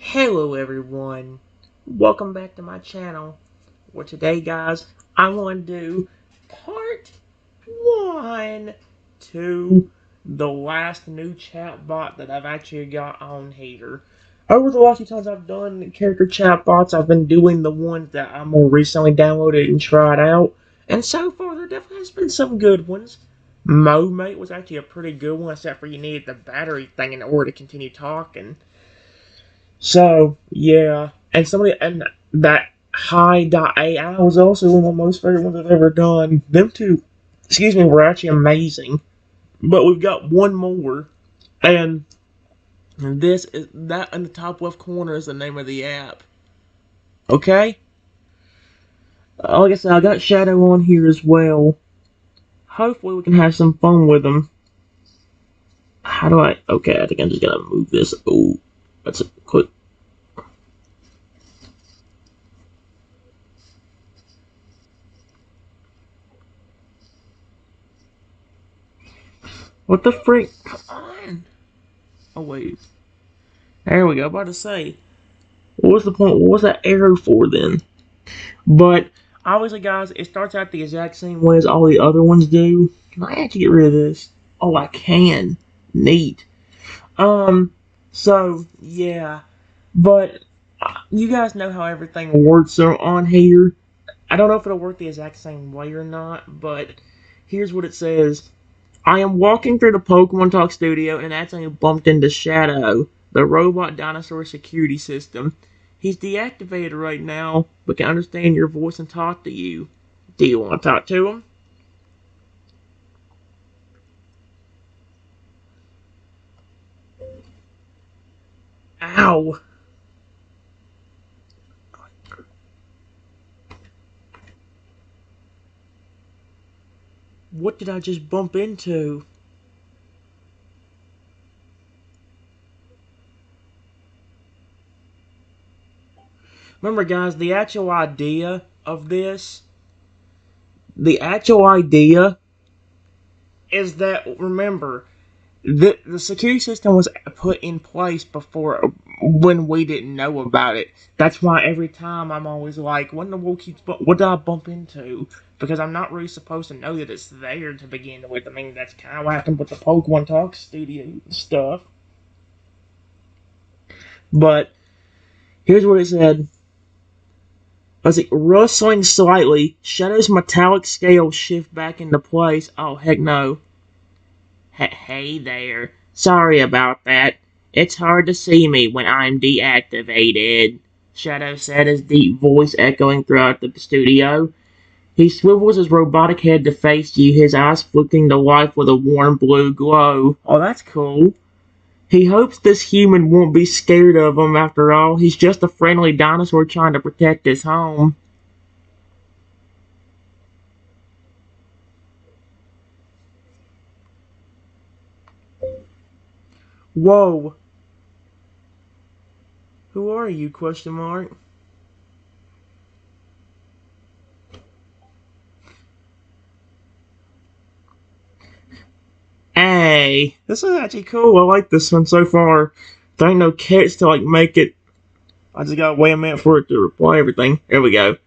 Hello everyone, welcome back to my channel, where today guys, I want to do part 1 to the last new chatbot that I've actually got on here. Over the last few times I've done character chatbots, I've been doing the ones that I more recently downloaded and tried out, and so far there definitely has been some good ones. MoMate was actually a pretty good one, except for you needed the battery thing in order to continue talking. So, yeah. And that High.ai was also one of my most favorite ones I've ever done. Them two, excuse me, were actually amazing. But we've got one more. And this is that in the top left corner is the name of the app. Okay? Like I said, I got Shadow on here as well. Hopefully we can have some fun with them. How do I... Okay, I think I'm just gonna move this. Oh, that's a quick... What the freak? Come on! Oh, wait. There we go. About to say, what was the point? What was that arrow for then? But obviously, guys, it starts out the exact same way as all the other ones do. Can I actually get rid of this? Oh, I can. Neat. So yeah, but you guys know how everything works on here. I don't know if it'll work the exact same way or not, but here's what it says. I am walking through the Pokemon Talk studio and accidentally bumped into Shadow, the robot dinosaur security system. He's deactivated right now, but can understand your voice and talk to you. Do you want to talk to him? Ow! What did I just bump into? Remember, guys, the actual idea is that, remember, the security system was put in place before when we didn't know about it. That's why every time I'm always like, what in the world what did I bump into? Because I'm not really supposed to know that it's there to begin with. I mean, that's kind of what happened with the Pokemon Talk studio stuff. But here's what it said. As it rustling slightly, Shadow's metallic scales shift back into place. Oh, heck no. Hey there. Sorry about that. It's hard to see me when I'm deactivated, Shadow said, his deep voice echoing throughout the studio. He swivels his robotic head to face you, his eyes flicking to life with a warm blue glow. Oh, that's cool. He hopes this human won't be scared of him after all. He's just a friendly dinosaur trying to protect his home. Whoa. Who are you, question mark? Hey, this is actually cool. I like this one so far. There ain't no catch to make it. I just gotta wait a minute for it to reply everything. There we go.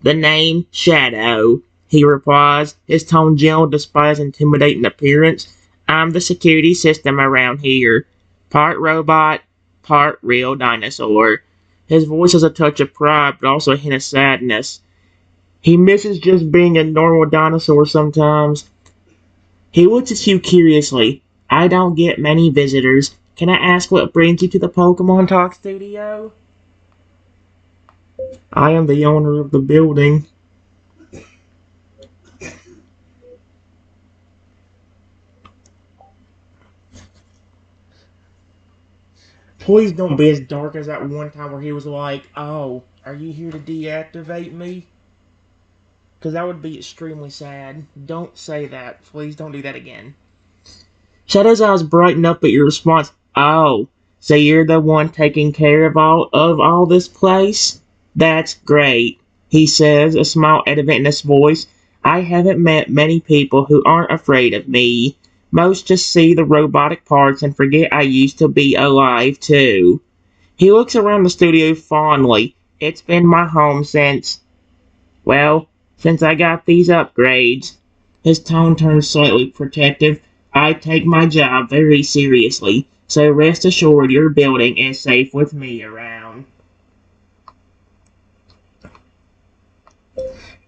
The name Shadow, he replies, his tone gentle despite his intimidating appearance. I'm the security system around here. Part robot, part real dinosaur. His voice has a touch of pride, but also a hint of sadness. He misses just being a normal dinosaur sometimes. He looks at you curiously. I don't get many visitors. Can I ask what brings you to the Pokemon Talk studio? I am the owner of the building. Please don't be as dark as that one time where he was like, oh, are you here to deactivate me? Because that would be extremely sad. Don't say that. Please don't do that again. Shadow's eyes brighten up at your response. Oh, so you're the one taking care of all this place? That's great, he says, a smile evident in his voice. I haven't met many people who aren't afraid of me. Most just see the robotic parts and forget I used to be alive too. He looks around the studio fondly. It's been my home well, since I got these upgrades. His tone turns slightly protective. I take my job very seriously, so rest assured your building is safe with me around.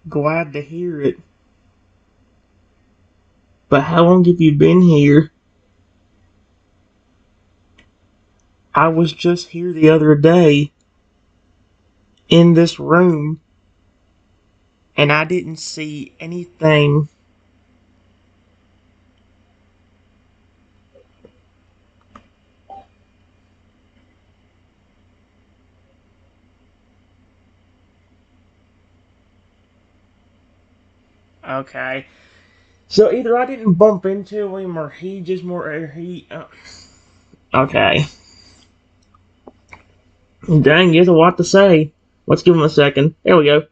Glad to hear it. But how long have you been here? I was just here the other day, in this room, and I didn't see anything. Okay. So either I didn't bump into him, or he just more, or he. Okay. Dang, there's a lot to say. Let's give him a second. There we go.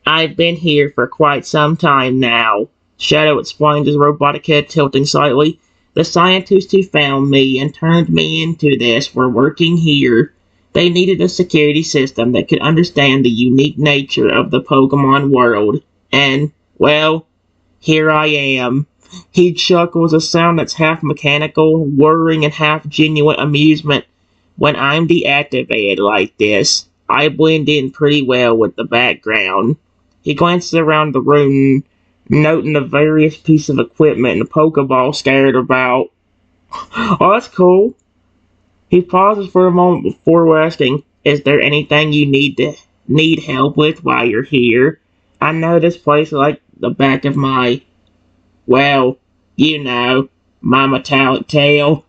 I've been here for quite some time now, Shadow explained, his robotic head tilting slightly. The scientists who found me and turned me into this were working here. They needed a security system that could understand the unique nature of the Pokemon world. And, well, here I am. He chuckles, a sound that's half mechanical, whirring, and half genuine amusement. When I'm deactivated like this, I blend in pretty well with the background. He glances around the room, noting the various pieces of equipment and a Pokeball scattered about. Oh, that's cool. He pauses for a moment before asking, "Is there anything you need help with while you're here? I know this place like the back of my, well, you know, my metallic tail."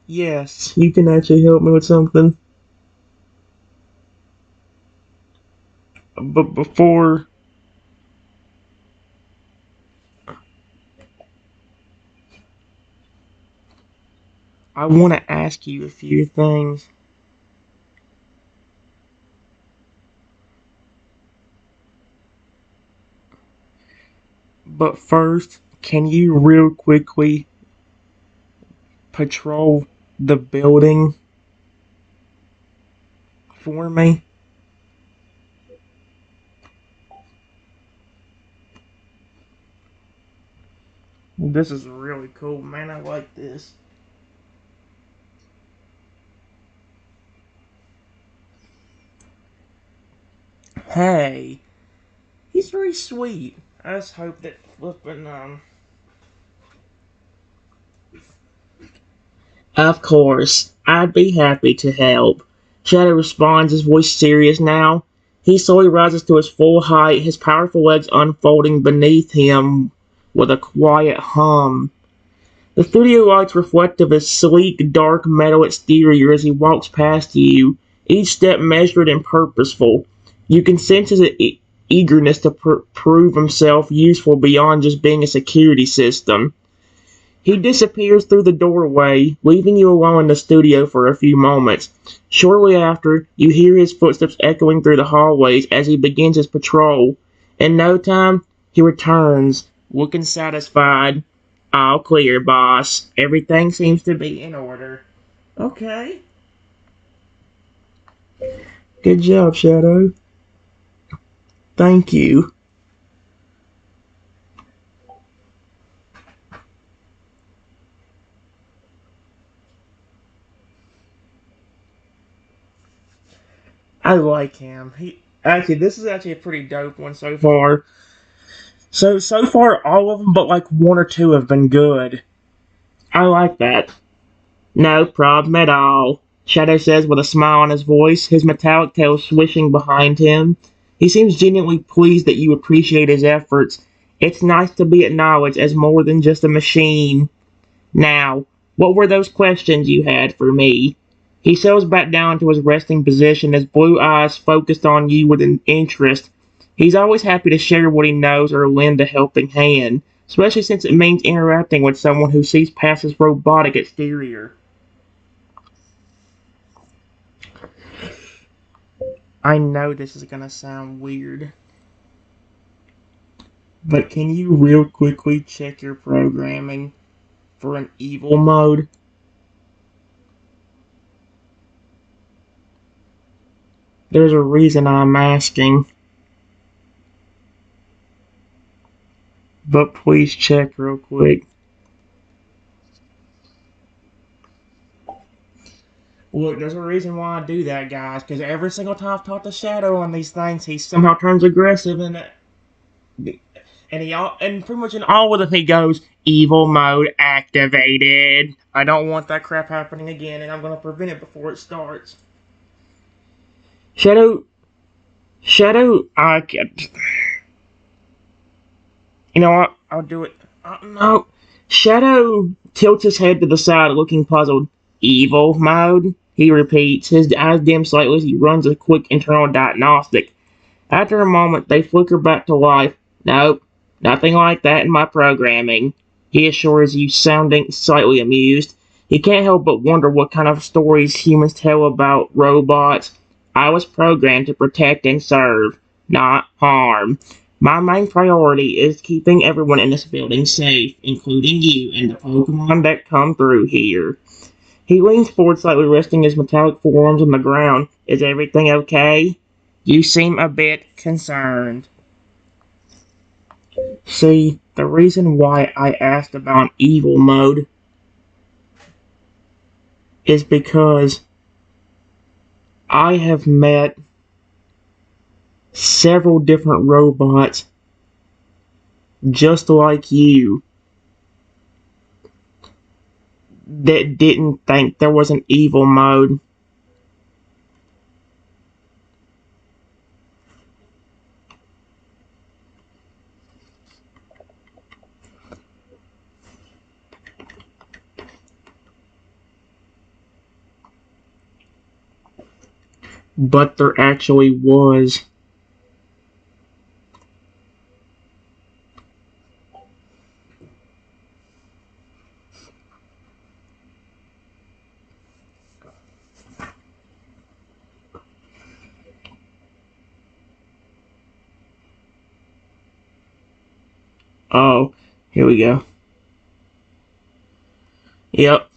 Yes, you can actually help me with something. But before, I want to ask you a few things. But first, can you real quickly patrol the building for me? This is really cool, man. I like this. Hey, he's very sweet. I just hope that flipping, Of course, I'd be happy to help. Shadow responds, his voice serious now. He slowly rises to his full height, his powerful legs unfolding beneath him with a quiet hum. The studio lights reflect of his sleek, dark metal exterior as he walks past you, each step measured and purposeful. You can sense his eagerness to prove himself useful beyond just being a security system. He disappears through the doorway, leaving you alone in the studio for a few moments. Shortly after, you hear his footsteps echoing through the hallways as he begins his patrol. In no time, he returns, looking satisfied. All clear, boss. Everything seems to be in order. Okay. Good job, Shadow. Thank you. I like him. This is actually a pretty dope one so far. So far, all of them, but like one or two have been good. I like that. No problem at all, Shadow says with a smile on his voice, his metallic tail swishing behind him. He seems genuinely pleased that you appreciate his efforts. It's nice to be acknowledged as more than just a machine. Now, what were those questions you had for me? He settles back down to his resting position, his blue eyes focused on you with an interest. He's always happy to share what he knows or lend a helping hand, especially since it means interacting with someone who sees past his robotic exterior. I know this is gonna sound weird. But can you real quickly check your programming for an evil mode? There's a reason I'm asking, but please check real quick. Look, there's a reason why I do that, guys, because every single time I've talked to Shadow on these things, he somehow turns aggressive, and pretty much in all of them he goes, evil mode activated. I don't want that crap happening again, and I'm gonna prevent it before it starts. Shadow, Shadow, I can, you know what? I'll do it. No, Shadow tilts his head to the side, looking puzzled. Evil mode? He repeats, his eyes dim slightly as he runs a quick internal diagnostic. After a moment, they flicker back to life. Nope, nothing like that in my programming, he assures you, sounding slightly amused. He can't help but wonder what kind of stories humans tell about robots. I was programmed to protect and serve, not harm. My main priority is keeping everyone in this building safe, including you and the Pokemon that come through here. He leans forward slightly, resting his metallic forearms on the ground. Is everything okay? You seem a bit concerned. See, the reason why I asked about evil mode is because I have met several different robots just like you that didn't think there was an evil mode. But there actually was. Oh, here we go. Yep.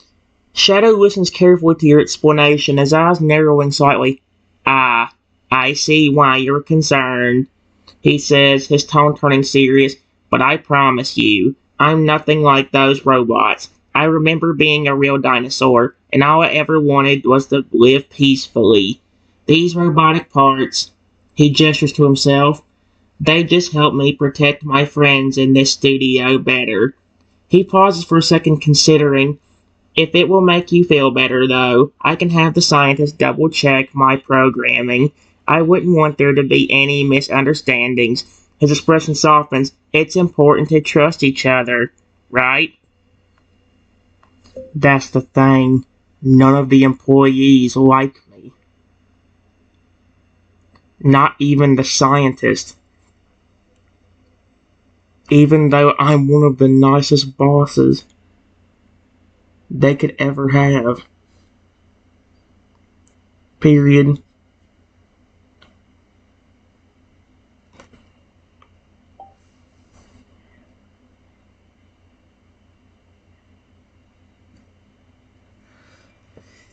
Shadow listens carefully to your explanation, his eyes narrowing slightly. Ah, I see why you're concerned, he says, his tone turning serious. But I promise you, I'm nothing like those robots. I remember being a real dinosaur, and all I ever wanted was to live peacefully. These robotic parts, he gestures to himself, they just help me protect my friends in this studio better. He pauses for a second, considering. If it will make you feel better, though, I can have the scientists double check my programming. I wouldn't want there to be any misunderstandings. His expression softens. It's important to trust each other, right? That's the thing. None of the employees like me. Not even the scientists. Even though I'm one of the nicest bosses they could ever have. Period.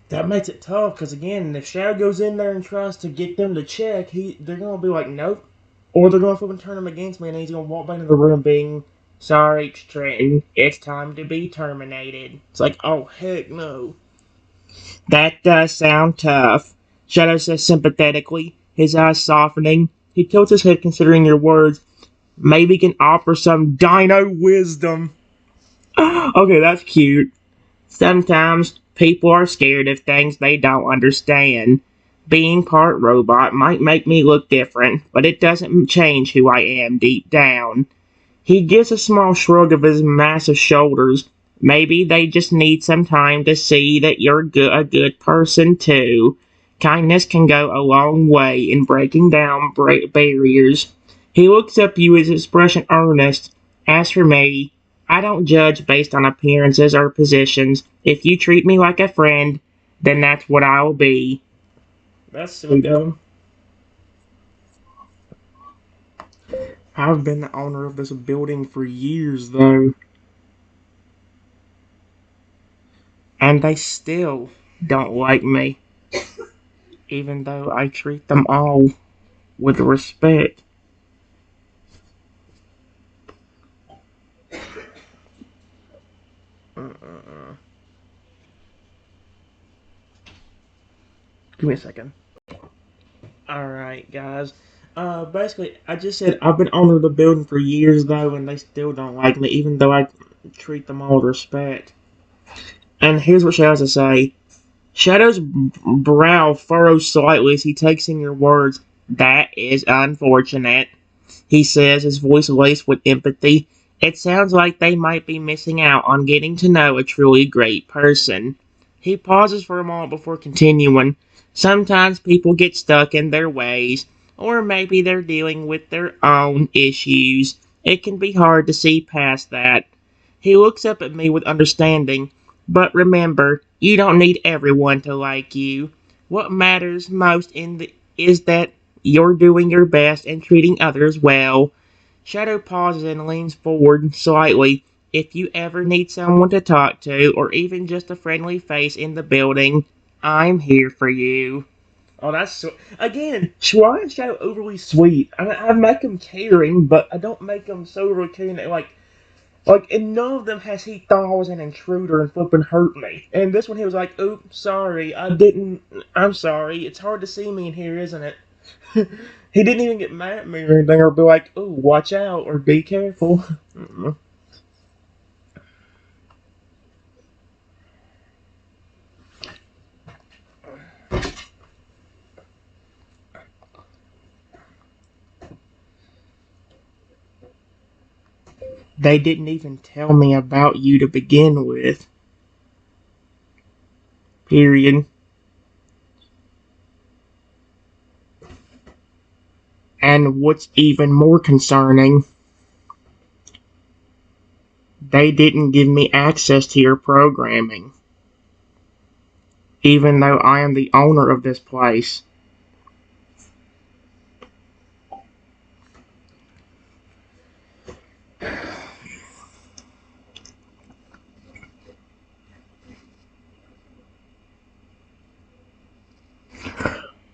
That makes it tough because again, if Shadow goes in there and tries to get them to check, they're gonna be like, nope, or they're gonna flip and turn him against me, and he's gonna walk back into the room being, sorry, Trenton, it's time to be terminated. It's like, oh heck no. That does sound tough, Shadow says sympathetically, his eyes softening. He tilts his head considering your words. Maybe he can offer some dino wisdom. Okay, that's cute. Sometimes people are scared of things they don't understand. Being part robot might make me look different, but it doesn't change who I am deep down. He gives a small shrug of his massive shoulders. Maybe they just need some time to see that you're a good person too. Kindness can go a long way in breaking down barriers. He looks up at you, his expression earnest. As for me, I don't judge based on appearances or positions. If you treat me like a friend, then that's what I'll be. That's sweet of him. I've been the owner of this building for years, though, and they still don't like me, even though I treat them all with respect. Give me a second. Alright, guys. Basically, I just said I've been owner of the building for years, though, and they still don't like me, even though I treat them all with respect. And here's what she has to say. Shadow's brow furrows slightly as he takes in your words. That is unfortunate, he says, his voice laced with empathy. It sounds like they might be missing out on getting to know a truly great person. He pauses for a moment before continuing. Sometimes people get stuck in their ways, or maybe they're dealing with their own issues. It can be hard to see past that. He looks up at me with understanding. But remember, you don't need everyone to like you. What matters most is that you're doing your best and treating others well. Shadow pauses and leans forward slightly. If you ever need someone to talk to, or even just a friendly face in the building, I'm here for you. Oh, that's so. Again, why is Shadow overly sweet? I make him caring, but I don't make him so overly caring that, in none of them has he thought I was an intruder and flipping hurt me. And this one he was like, oops, sorry, I'm sorry. It's hard to see me in here, isn't it? He didn't even get mad at me or anything, or be like, ooh, watch out, or be careful. They didn't even tell me about you to begin with. Period. And what's even more concerning, they didn't give me access to your programming, even though I am the owner of this place.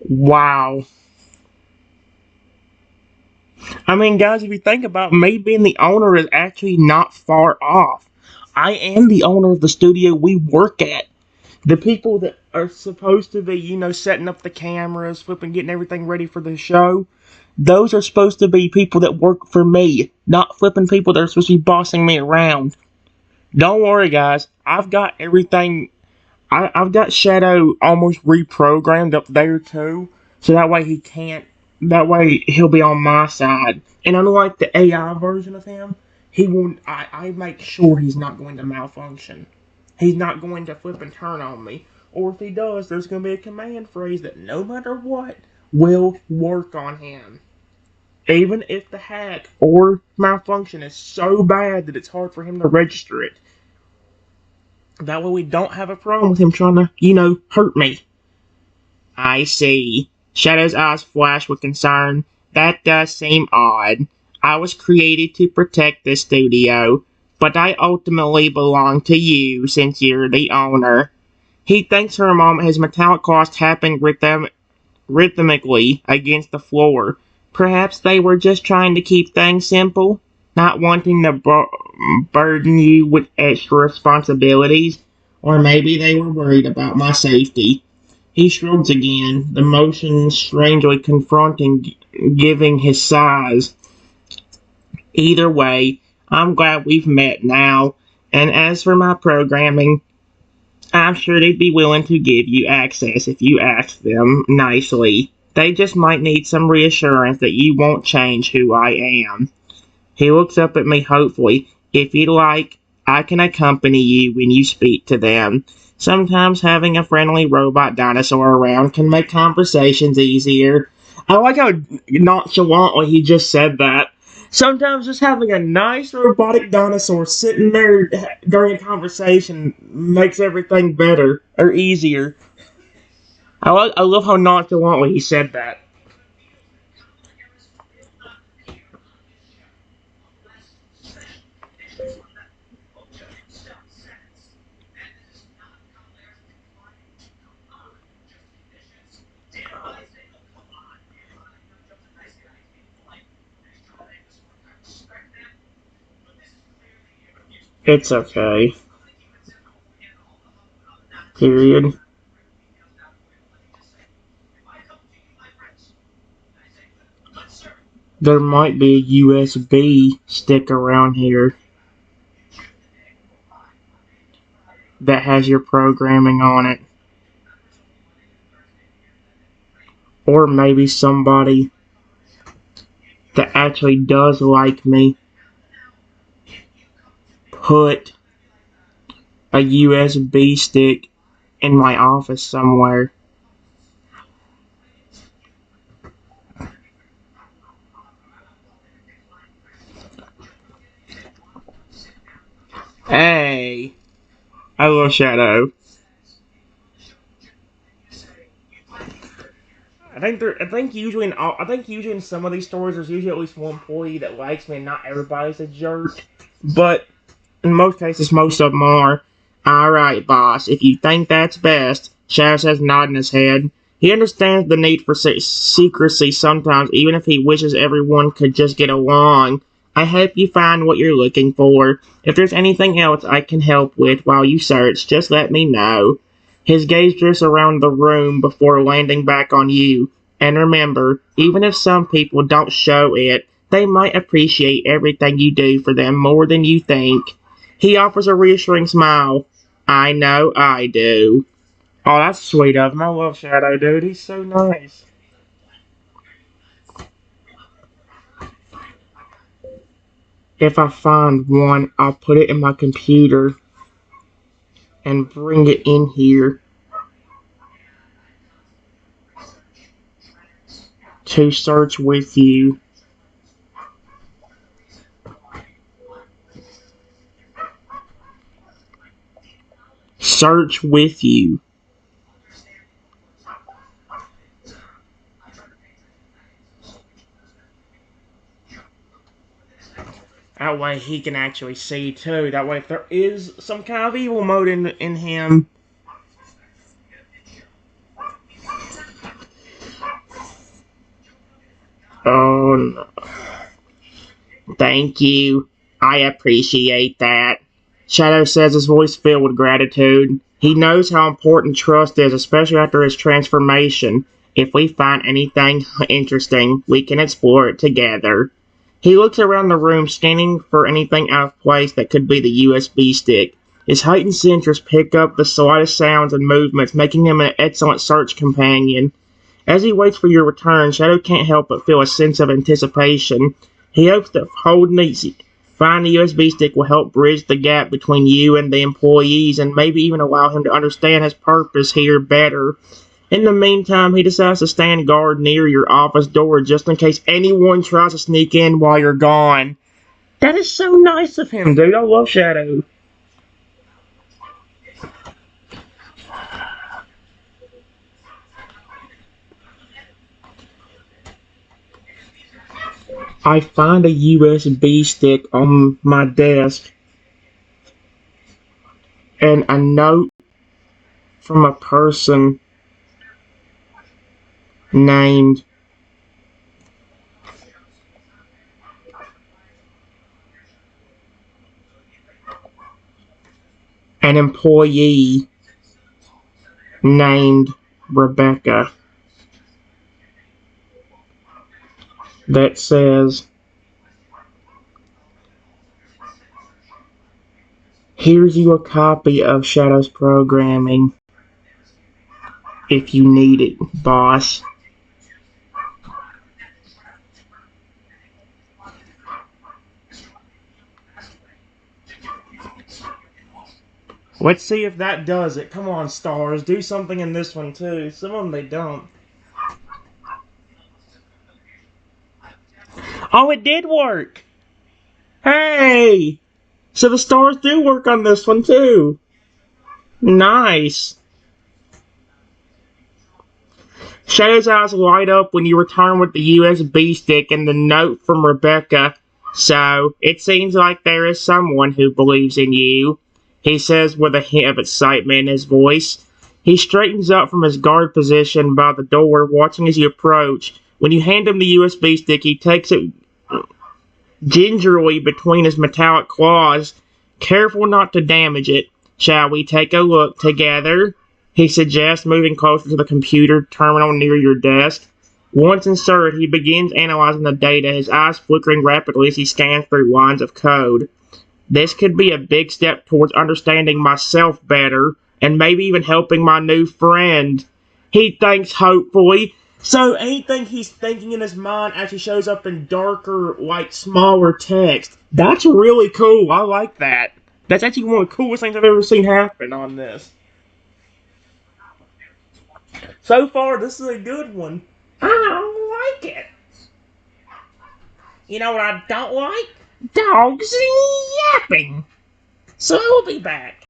Wow. I mean, guys, if you think about it, me being the owner is actually not far off. I am the owner of the studio we work at. The people that are supposed to be, setting up the cameras, flipping, getting everything ready for the show, those are supposed to be people that work for me, not flipping people that are supposed to be bossing me around. Don't worry, guys. I've got everything. I've got Shadow almost reprogrammed up there too, so that way he can't. That way he'll be on my side. And unlike the AI version of him, he won't. I make sure he's not going to malfunction. He's not going to flip and turn on me. Or if he does, there's going to be a command phrase that no matter what will work on him. Even if the hack or malfunction is so bad that it's hard for him to register it. That way we don't have a problem with him trying to, hurt me. I see. Shadow's eyes flash with concern. That does seem odd. I was created to protect this studio, but I ultimately belong to you since you're the owner. He thinks for a moment his metallic claws tapping rhythmically against the floor. Perhaps they were just trying to keep things simple, not wanting to burden you with extra responsibilities, or maybe they were worried about my safety. He shrugs again, the motion strangely confronting, giving his size. Either way, I'm glad we've met now, and as for my programming, I'm sure they'd be willing to give you access if you ask them nicely. They just might need some reassurance that you won't change who I am. He looks up at me hopefully. If you'd like, I can accompany you when you speak to them. Sometimes having a friendly robot dinosaur around can make conversations easier. I like how nonchalantly he just said that. Sometimes just having a nice robotic dinosaur sitting there during a conversation makes everything better or easier. I love how nonchalantly he said that. It's okay. Period. There might be a USB stick around here that has your programming on it. Or maybe somebody that actually does like me put a USB stick in my office somewhere. Hey, hello, Shadow. I think usually in some of these stores there's usually at least one employee that likes me, and not everybody's a jerk. But in most cases, most of them are. Alright, boss, if you think that's best, Shadow says, nodding his head. He understands the need for secrecy sometimes, even if he wishes everyone could just get along. I hope you find what you're looking for. If there's anything else I can help with while you search, just let me know. His gaze drifts around the room before landing back on you. And remember, even if some people don't show it, they might appreciate everything you do for them more than you think. He offers a reassuring smile. I know I do. Oh, that's sweet of him. I love Shadow, dude. He's so nice. If I find one, I'll put it in my computer and bring it in here to search with you. Search with you. That way he can actually see too. That way if there is some kind of evil mode in him. Oh no. Thank you. I appreciate that. Shadow says, his voice filled with gratitude. He knows how important trust is, especially after his transformation. If we find anything interesting, we can explore it together. He looks around the room, scanning for anything out of place that could be the USB stick. His heightened senses pick up the slightest sounds and movements, making him an excellent search companion. As he waits for your return, Shadow can't help but feel a sense of anticipation. He hopes that finding the USB stick will help bridge the gap between you and the employees, and maybe even allow him to understand his purpose here better. In the meantime, he decides to stand guard near your office door just in case anyone tries to sneak in while you're gone. That is so nice of him, dude. I love Shadow. I find a USB stick on my desk and a note from a person named an employee named Rebecca that says, here's you a copy of Shadow's programming if you need it, boss. Let's see if that does it. Come on, stars. Do something in this one, too. Some of them they don't. Oh, it did work! Hey! So the stars do work on this one, too. Nice. Shadow's eyes light up when you return with the USB stick and the note from Rebecca. So, it seems like there is someone who believes in you, he says with a hint of excitement in his voice. He straightens up from his guard position by the door, watching as you approach. When you hand him the USB stick, he takes it gingerly between his metallic claws. Careful not to damage it. Shall we take a look together? He suggests, moving closer to the computer terminal near your desk. Once inserted, he begins analyzing the data, his eyes flickering rapidly as he scans through lines of code. This could be a big step towards understanding myself better, and maybe even helping my new friend. He thinks hopefully. So anything he's thinking in his mind actually shows up in darker, like, smaller text. That's really cool. I like that. That's actually one of the coolest things I've ever seen happen on this. So far, this is a good one. I like it. You know what I don't like? Dogs yapping. So we'll be back.